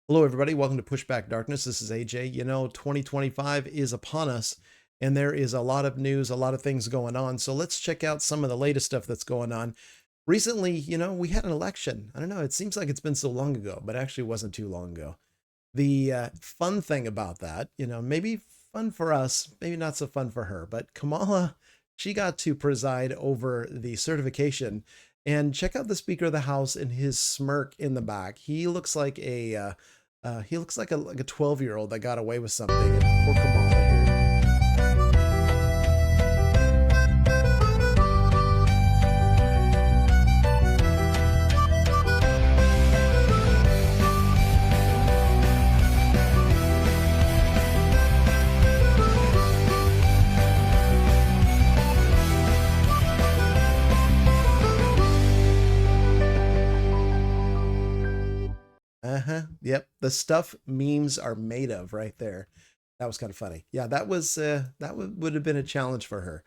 Hello, everybody. Welcome to Pushback Darkness. This is AJ. 2025 is upon us, and there is a lot of news, a lot of things going on. So let's check out some of the latest stuff that's going on. Recently, we had an election. I don't know. It seems like it's been so long ago, but actually it wasn't too long ago. The fun thing about that, maybe fun for us, maybe not so fun for her, but Kamala, she got to preside over the certification. And check out the Speaker of the House and his smirk in the back. He looks like a 12-year-old that got away with something. And poor Kamala here. Yep. The stuff memes are made of right there. That was kind of funny. Yeah, would have been a challenge for her.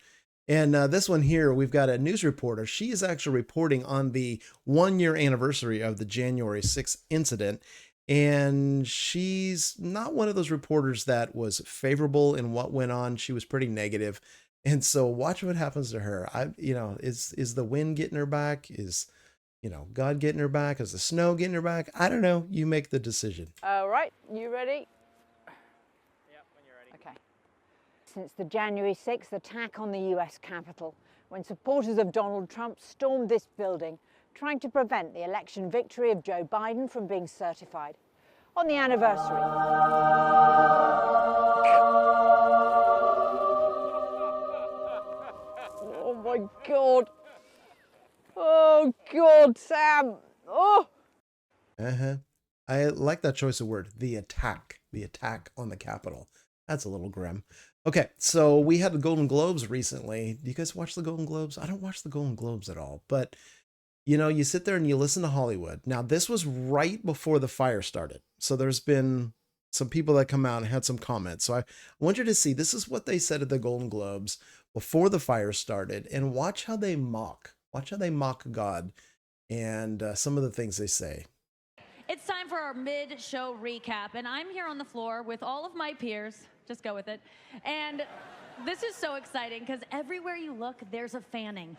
And this one here, we've got a news reporter. She is actually reporting on the 1 year anniversary of the January 6th incident. And she's not one of those reporters that was favorable in what went on. She was pretty negative. And so watch what happens to her. Is the wind getting her back? Is God getting her back? Is the snow getting her back? I don't know. You make the decision. All right, you ready? Yep, when you're ready. Okay. Since the January 6th attack on the US Capitol, when supporters of Donald Trump stormed this building, trying to prevent the election victory of Joe Biden from being certified. On the anniversary. Oh my God. Oh God, Sam. Oh. I like that choice of word. The attack on the Capitol. That's a little grim. Okay, so we had the Golden Globes recently. Do you guys watch the Golden Globes? I don't watch the Golden Globes at all, but you sit there and you listen to Hollywood. Now, this was right before the fire started. So there's been some people that come out and had some comments. So I want you to see, this is what they said at the Golden Globes before the fire started, and watch how they mock. Watch how they mock God and some of the things they say. It's time for our mid-show recap, and I'm here on the floor with all of my peers. Just go with it. And this is so exciting because everywhere you look, there's a fanning.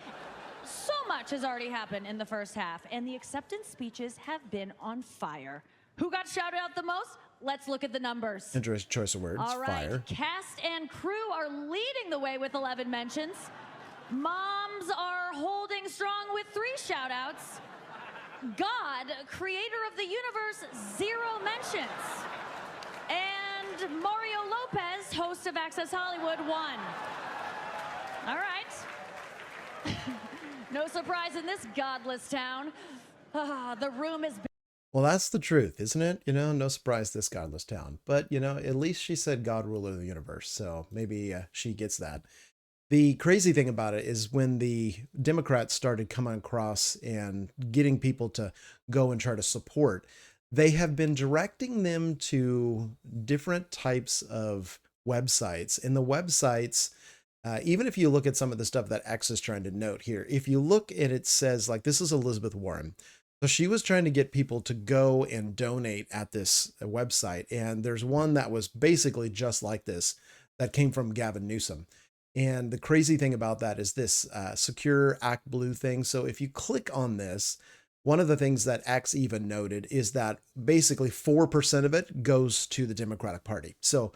So much has already happened in the first half, and the acceptance speeches have been on fire. Who got shouted out the most? Let's look at the numbers. Interesting choice of words. All right, fire. Cast and crew are leading the way with 11 mentions. Moms are holding strong with 3 shout-outs. God, creator of the universe, 0 mentions. And Mario Lopez, host of Access Hollywood, 1. All right. No surprise in this godless town. The room is... Well, that's the truth, isn't it? No surprise, this godless town. But, at least she said God, ruler of the universe. So maybe she gets that. The crazy thing about it is when the Democrats started coming across and getting people to go and try to support, they have been directing them to different types of websites. And the websites, even if you look at some of the stuff that X is trying to note here, if you look and it says, like, this is Elizabeth Warren. So she was trying to get people to go and donate at this website. And there's one that was basically just like this that came from Gavin Newsom. And the crazy thing about that is this Secure Act Blue thing. So if you click on this, one of the things that X even noted is that basically 4% of it goes to the Democratic Party. So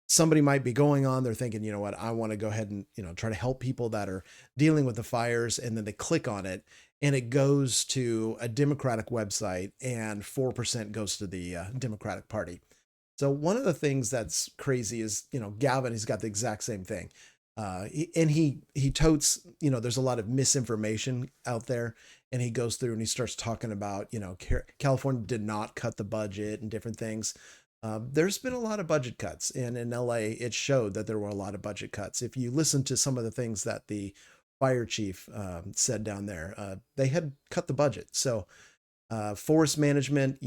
somebody might be going on, they're thinking, you know what, I want to go ahead and, try to help people that are dealing with the fires. And then they click on it and it goes to a Democratic website and 4% goes to the Democratic Party. So one of the things that's crazy is, Gavin, he's got the exact same thing. And he totes, there's a lot of misinformation out there, and he goes through and he starts talking about, California did not cut the budget and different things. There's been a lot of budget cuts, and in LA, it showed that there were a lot of budget cuts. If you listen to some of the things that the fire chief said down there, they had cut the budget. So forest management,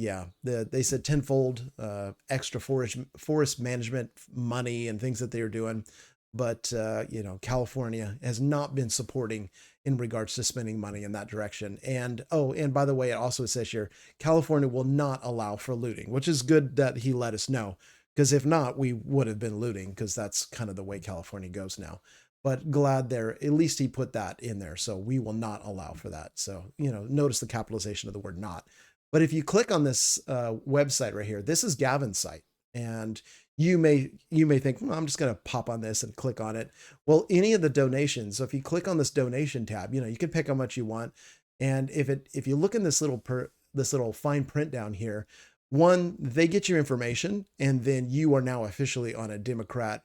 they said tenfold extra forest management money and things that they were doing. But, California has not been supporting in regards to spending money in that direction. And oh, and by the way, it also says here, California will not allow for looting, which is good that he let us know, because if not, we would have been looting, because that's kind of the way California goes now. But glad there, at least he put that in there. So we will not allow for that. So, notice the capitalization of the word not. But if you click on this website right here, this is Gavin's site. And you may think, well, I'm just going to pop on this and click on it. Well, any of the donations. So if you click on this donation tab, you can pick how much you want. And if you look in this little fine print down here, one, they get your information, and then you are now officially on a Democrat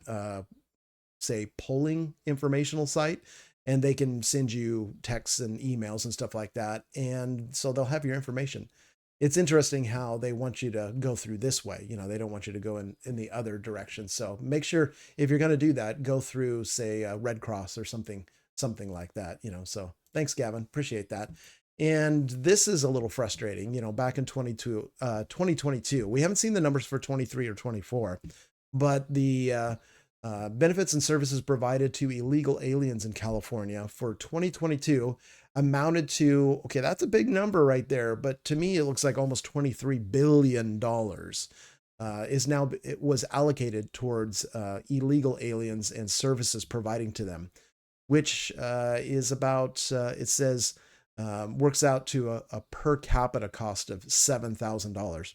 say polling informational site, and they can send you texts and emails and stuff like that. And so they'll have your information. It's interesting how they want you to go through this way. They don't want you to go in the other direction. So make sure if you're going to do that, go through, say, Red Cross or something like that, so thanks, Gavin. Appreciate that. And this is a little frustrating, back in 2022, we haven't seen the numbers for 23 or 24, but the, benefits and services provided to illegal aliens in California for 2022 amounted to, okay, that's a big number right there, but to me, it looks like almost $23 billion it was allocated towards illegal aliens and services providing to them, which is about, it says, works out to a per capita cost of $7,000.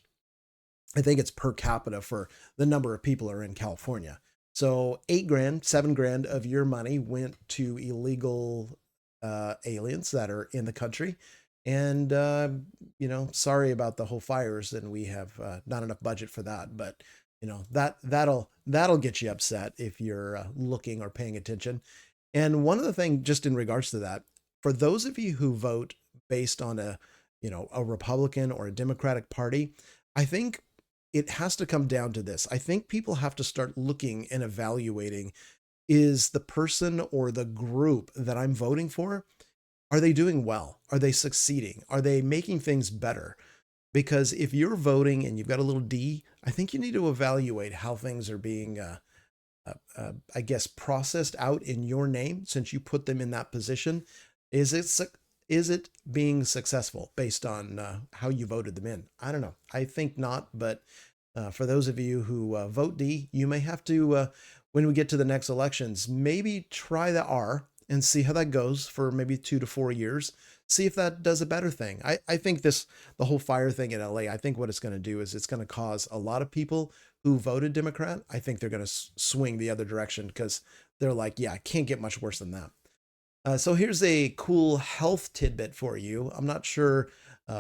I think it's per capita for the number of people are in California. So $8,000, $7,000 of your money went to illegal aliens that are in the country. And, sorry about the whole fires, and we have not enough budget for that. But, that'll get you upset if you're looking or paying attention. And one of the things, just in regards to that, for those of you who vote based on a Republican or a Democratic Party, I think it has to come down to this. I think people have to start looking and evaluating, is the person or the group that I'm voting for, are they doing well? Are they succeeding? Are they making things better? Because if you're voting and you've got a little D, I think you need to evaluate how things are being, I guess, processed out in your name since you put them in that position. Is it being successful based on how you voted them in? I don't know. I think not, but for those of you who vote D, you may have to, when we get to the next elections, maybe try the R and see how that goes for maybe 2 to 4 years. See if that does a better thing. I think the whole fire thing in LA, I think what it's going to do is it's going to cause a lot of people who voted Democrat, I think they're going to swing the other direction because they're like, yeah, it can't get much worse than that. So here's a cool health tidbit for you. I'm not sure,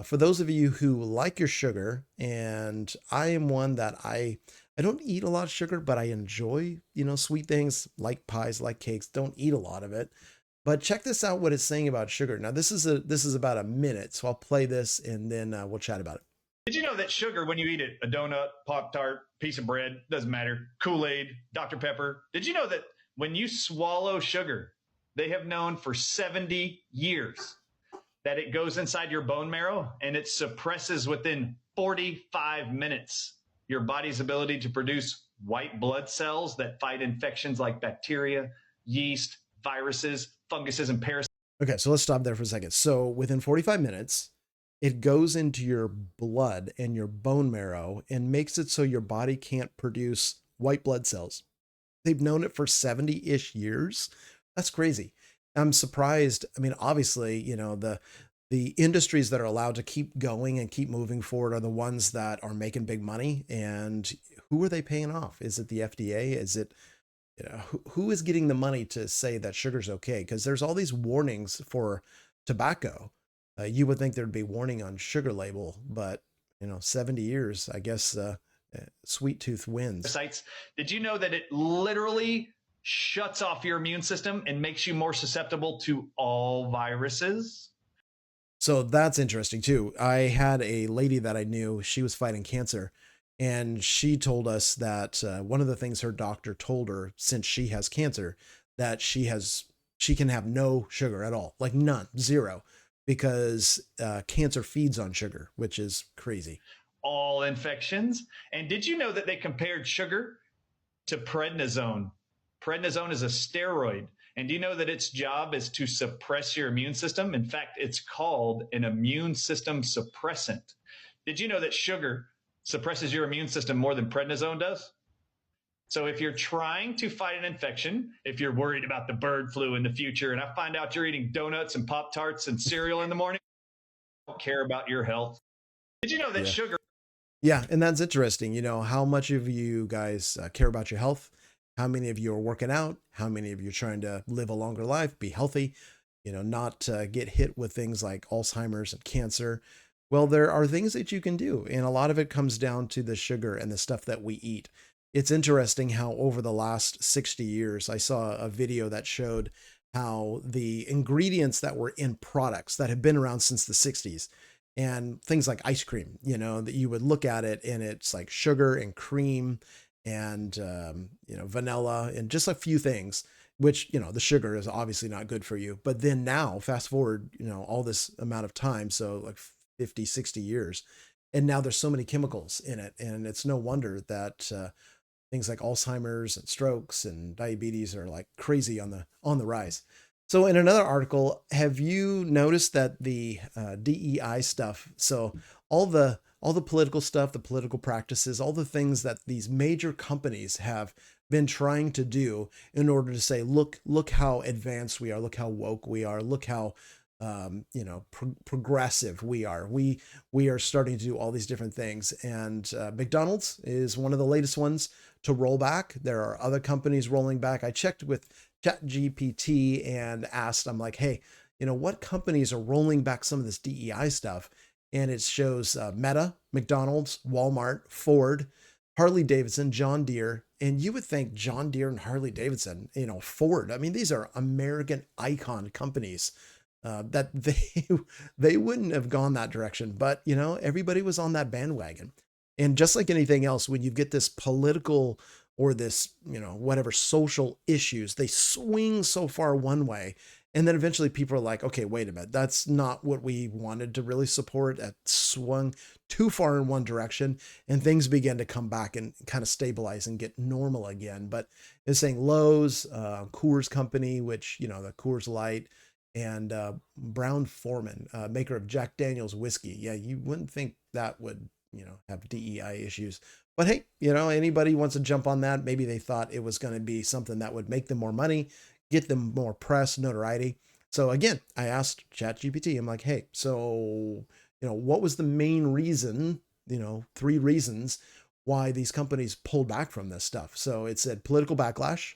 for those of you who like your sugar, and I am one that I don't eat a lot of sugar, but I enjoy, sweet things like pies, like cakes, don't eat a lot of it. But check this out, what it's saying about sugar. Now, this is about a minute, so I'll play this and then we'll chat about it. Did you know that sugar, when you eat it, a donut, Pop-Tart, piece of bread, doesn't matter, Kool-Aid, Dr. Pepper, did you know that when you swallow sugar, they have known for 70 years that it goes inside your bone marrow and it suppresses within 45 minutes your body's ability to produce white blood cells that fight infections like bacteria, yeast, viruses, funguses, and parasites. Okay, so let's stop there for a second. So within 45 minutes, it goes into your blood and your bone marrow and makes it so your body can't produce white blood cells. They've known it for 70-ish years. That's crazy. I'm surprised. I mean, obviously, the industries that are allowed to keep going and keep moving forward are the ones that are making big money. And who are they paying off? Is it the FDA? Is it, who is getting the money to say that sugar's okay? Because there's all these warnings for tobacco. You would think there'd be warning on sugar label, but 70 years, I guess, sweet tooth wins. Did you know that it literally shuts off your immune system and makes you more susceptible to all viruses? So that's interesting too. I had a lady that I knew, she was fighting cancer, and she told us that one of the things her doctor told her, since she has cancer, that she can have no sugar at all, like none, zero, because cancer feeds on sugar, which is crazy. All infections. And did you know that they compared sugar to prednisone? Prednisone is a steroid, And do you know that its job is to suppress your immune system? In fact, it's called an immune system suppressant. Did you know that sugar suppresses your immune system more than prednisone does? So if you're trying to fight an infection, if you're worried about the bird flu in the future, and I find out you're eating donuts and Pop-Tarts and cereal in the morning, I don't care about your health. Did you know that sugar? Yeah, and that's interesting. You know, how much of you guys care about your health? How many of you are working out? How many of you are trying to live a longer life, be healthy, you know, not get hit with things like Alzheimer's and cancer? Well, there are things that you can do, and a lot of it comes down to the sugar and the stuff that we eat. It's interesting how over the last 60 years, I saw a video that showed how the ingredients that were in products that have been around since the 60s, and things like ice cream, you know, that you would look at it and it's like sugar and cream and, you know, vanilla and just a few things, which, you know, the sugar is obviously not good for you. But then now, fast forward, you know, all this amount of time, so like 50, 60 years, and now there's so many chemicals in it. And it's no wonder that things like Alzheimer's and strokes and diabetes are like crazy on the rise. So in another article, have you noticed that the DEI stuff, so all the political stuff, the political practices, all the things that these major companies have been trying to do in order to say, look how advanced we are, look how woke we are, look how you know, progressive we are. We are starting to do all these different things. And McDonald's is one of the latest ones to roll back. There are other companies rolling back. I checked with ChatGPT and asked, I'm like, hey, you know, what companies are rolling back some of this DEI stuff? And it shows Meta, McDonald's, Walmart, Ford, Harley Davidson, John Deere. And you would think John Deere and Harley Davidson, you know, Ford, I mean, these are American icon companies. That they wouldn't have gone that direction, but you know, everybody was on that bandwagon. And just like anything else, when you get this political or this, you know, whatever social issues, they swing so far one way, and then eventually people are like, okay, wait a minute, that's not what we wanted to really support. That swung too far in one direction, and things began to come back and kind of stabilize and get normal again. But it's saying Lowe's, Coors Company, which, you know, the Coors Light, and Brown-Forman, maker of Jack Daniel's whiskey. Yeah, you wouldn't think that would, you know, have DEI issues. But hey, you know, anybody wants to jump on that. Maybe they thought it was going to be something that would make them more money, get them more press, notoriety. So again, I asked ChatGPT, I'm like, hey, so, you know, what was the main reason, you know, 3 reasons why these companies pulled back from this stuff? So it said political backlash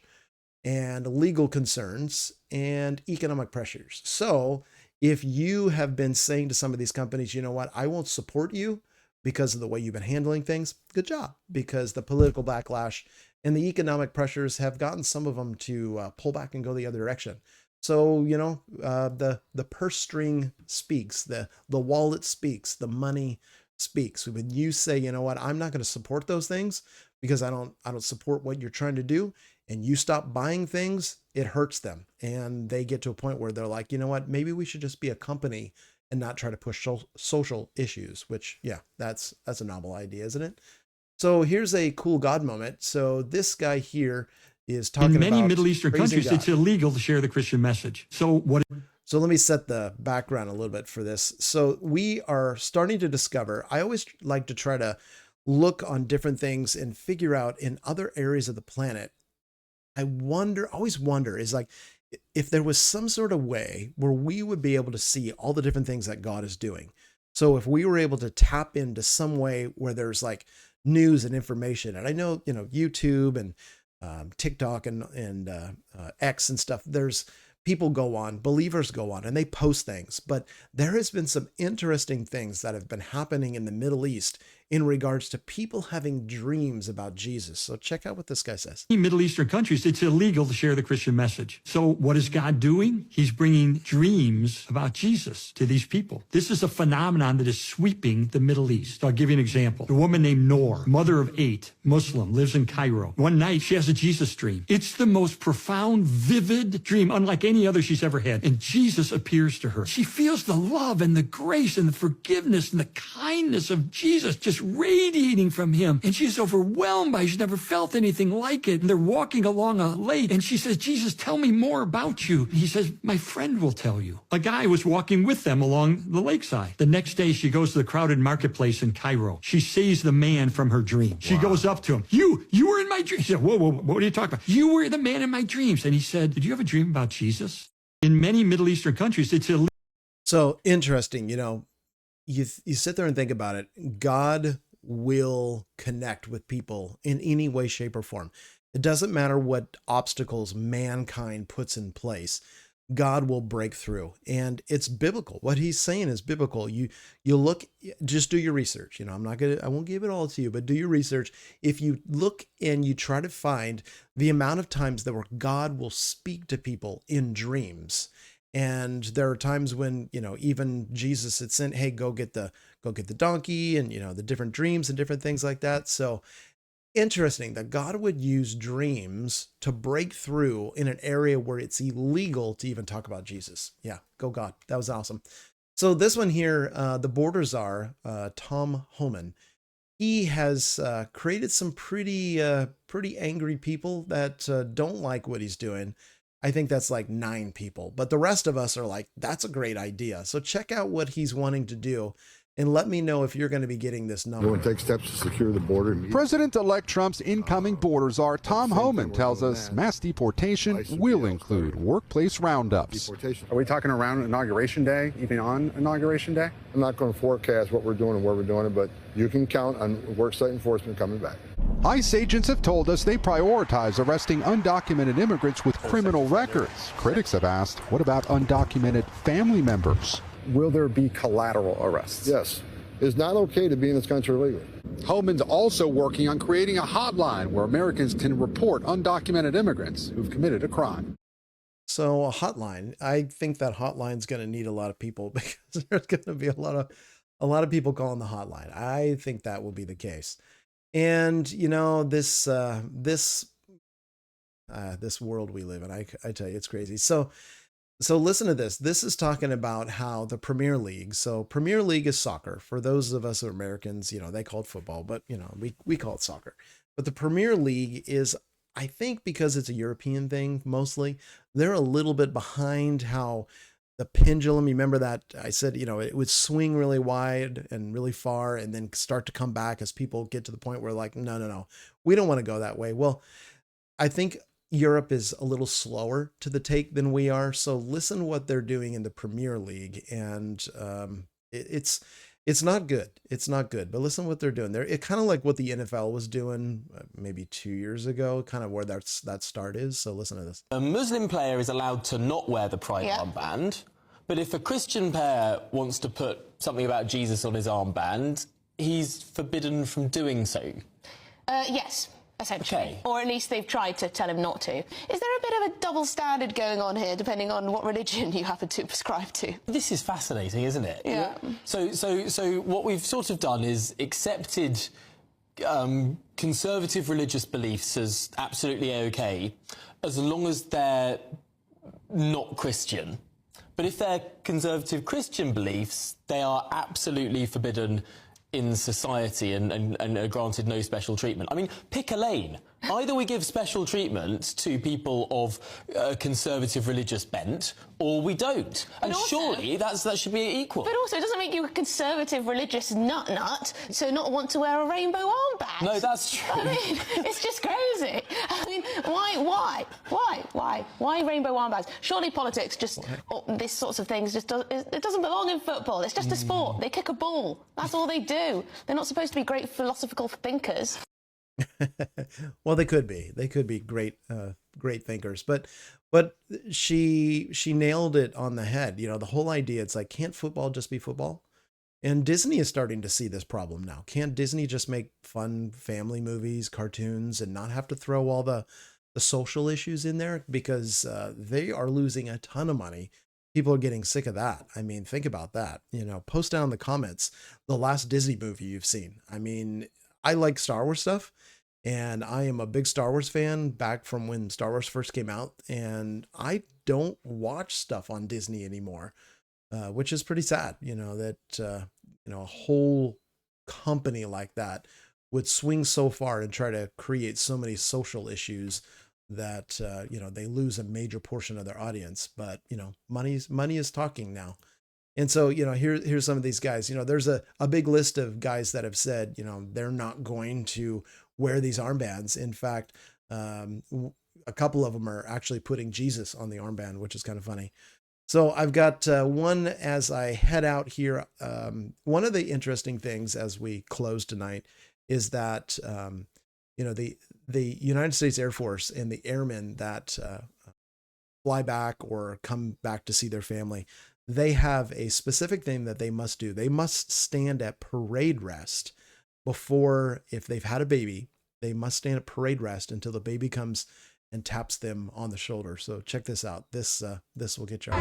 and legal concerns and economic pressures. So if you have been saying to some of these companies, you know what, I won't support you because of the way you've been handling things, good job, because the political backlash and the economic pressures have gotten some of them to pull back and go the other direction. So, you know, the purse string speaks, the wallet speaks, the money speaks. When you say, you know what, I'm not going to support those things because I don't support what you're trying to do, and you stop buying things, it hurts them. And they get to a point where they're like, you know what, maybe we should just be a company and not try to push social issues, which, yeah, that's a novel idea, isn't it? So here's a cool God moment. So this guy here is talking about in many Middle Eastern praising countries, God. it's illegal to share the Christian message. So let me set the background a little bit for this. So we are starting to discover, I always like to try to look on different things and figure out in other areas of the planet. Always wonder is like, if there was some sort of way where we would be able to see all the different things that God is doing. So if we were able to tap into some way where there's like news and information, and I know, you know, YouTube and TikTok and X and stuff, there's people go on, believers go on, and they post things. But there has been some interesting things that have been happening in the Middle East in regards to people having dreams about Jesus. So check out what this guy says. in Middle Eastern countries, it's illegal to share the Christian message. So what is God doing? He's bringing dreams about Jesus to these people. This is a phenomenon that is sweeping the Middle East. I'll give you an example. A woman named Noor, mother of 8, Muslim, lives in Cairo. One night, she has a Jesus dream. It's the most profound, vivid dream, unlike any other she's ever had. And Jesus appears to her. She feels the love and the grace and the forgiveness and the kindness of Jesus just just radiating from him. And she's overwhelmed by it. She's never felt anything like it. And they're walking along a lake. And she says, Jesus, tell me more about you. And he says, my friend will tell you. A guy was walking with them along the lakeside. The next day, she goes to the crowded marketplace in Cairo. She sees the man from her dream. She goes up to him. You were in my dream. She said, whoa, what are you talking about? You were the man in my dreams. And he said, did you have a dream about Jesus? In many Middle Eastern countries, it's illegal. So interesting, you sit there and think about it. God will connect with people in any way, shape, or form. It doesn't matter what obstacles mankind puts in place. God will break through, and it's biblical. What he's saying is biblical. You look, just do your research. I won't give it all to you, but do your research. If you look and you try to find the amount of times that where God will speak to people in dreams. And there are times when, even Jesus had sent, hey, go get the donkey, and, the different dreams and different things like that. So interesting that God would use dreams to break through in an area where it's illegal to even talk about Jesus. Yeah, go God. That was awesome. So this one here, the border czar, Tom Homan, he has created some pretty angry people that don't like what he's doing. I think that's like 9 people, but the rest of us are like, that's a great idea. So check out what he's wanting to do and let me know if you're going to be getting this number. We're going to take steps to secure the border. President-elect Trump's incoming border czar Tom Homan tells us mass deportation will include workplace roundups. Are we talking around Inauguration Day, even on Inauguration Day? I'm not going to forecast what we're doing and where we're doing it, but you can count on worksite enforcement coming back. ICE agents have told us they prioritize arresting undocumented immigrants with criminal records. Critics have asked, what about undocumented family members? Will there be collateral arrests? Yes. It's not okay to be in this country illegally. Homan's also working on creating a hotline where Americans can report undocumented immigrants who've committed a crime. So a hotline, I think that hotline's going to need a lot of people because there's going to be a lot of people calling the hotline. I think that will be the case. And this world we live in, I tell you, it's crazy. So listen to this. This is talking about how the Premier League. So Premier League is soccer. For those of us who are Americans, they call it football, but we call it soccer. But the Premier League is, I think, because it's a European thing mostly, they're a little bit behind how the pendulum, remember that I said, it would swing really wide and really far and then start to come back as people get to the point where like, no, we don't want to go that way. Well, I think Europe is a little slower to the take than we are. So listen what they're doing in the Premier League. And it's not good. It's not good. But listen what they're doing. It kind of like what the NFL was doing maybe 2 years ago, kind of where that start is. So listen to this. A Muslim player is allowed to not wear the pride armband, but if a Christian player wants to put something about Jesus on his armband, he's forbidden from doing so. Yes. Essentially. Okay. Or at least they've tried to tell him not to. Is there a bit of a double standard going on here, depending on what religion you happen to prescribe to? This is fascinating, isn't it? Yeah. So what we've sort of done is accepted conservative religious beliefs as absolutely okay, as long as they're not Christian. But if they're conservative Christian beliefs, they are absolutely forbidden in society and are granted no special treatment. I mean, pick a lane. Either we give special treatment to people of conservative religious bent, or we don't. And also, surely that should be equal. But also, it doesn't make you a conservative religious nut to not want to wear a rainbow armband. No, that's true. I mean, it's just crazy. I mean, why rainbow armbands? Surely politics just, this sorts of things, it doesn't belong in football. It's just a sport. They kick a ball. That's all they do. They're not supposed to be great philosophical thinkers. Well, they could be. They could be great thinkers. But she nailed it on the head. The whole idea. It's like, can't football just be football? And Disney is starting to see this problem now. Can't Disney just make fun family movies, cartoons, and not have to throw all the social issues in there? Because they are losing a ton of money. People are getting sick of that. I mean, think about that. Post down in the comments the last Disney movie you've seen. I mean, I like Star Wars stuff, and I am a big Star Wars fan back from when Star Wars first came out, and I don't watch stuff on Disney anymore, which is pretty sad, that, a whole company like that would swing so far and try to create so many social issues that, they lose a major portion of their audience. But, money is talking now. And so, here's some of these guys. There's a big list of guys that have said, they're not going to wear these armbands. In fact, a couple of them are actually putting Jesus on the armband, which is kind of funny. So I've got one as I head out here. One of the interesting things as we close tonight is that, the United States Air Force and the airmen that fly back or come back to see their family, they have a specific thing that they must do. They must stand at parade rest before, if they've had a baby, they must stand at parade rest until the baby comes and taps them on the shoulder. So check this out. This will get you all.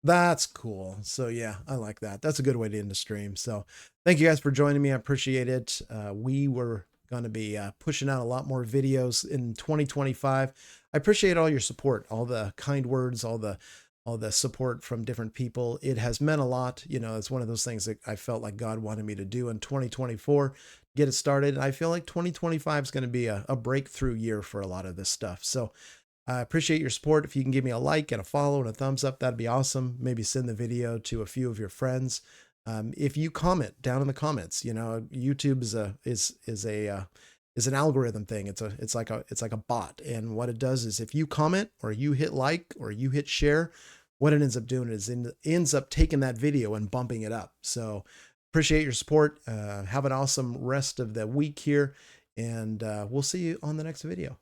That's cool. So yeah, I like that. That's a good way to end the stream. So thank you guys for joining me. I appreciate it. We were going to be pushing out a lot more videos in 2025. I appreciate all your support, all the kind words, all the support from different people. It has meant a lot. It's one of those things that I felt like God wanted me to do in 2024, get it started. And I feel like 2025 is going to be a breakthrough year for a lot of this stuff. So I appreciate your support. If you can give me a like and a follow and a thumbs up, that'd be awesome. Maybe send the video to a few of your friends. If you comment down in the comments, YouTube is an algorithm thing. It's like a bot. And what it does is if you comment or you hit like or you hit share, what it ends up doing is ends up taking that video and bumping it up. So appreciate your support. Have an awesome rest of the week here, and we'll see you on the next video.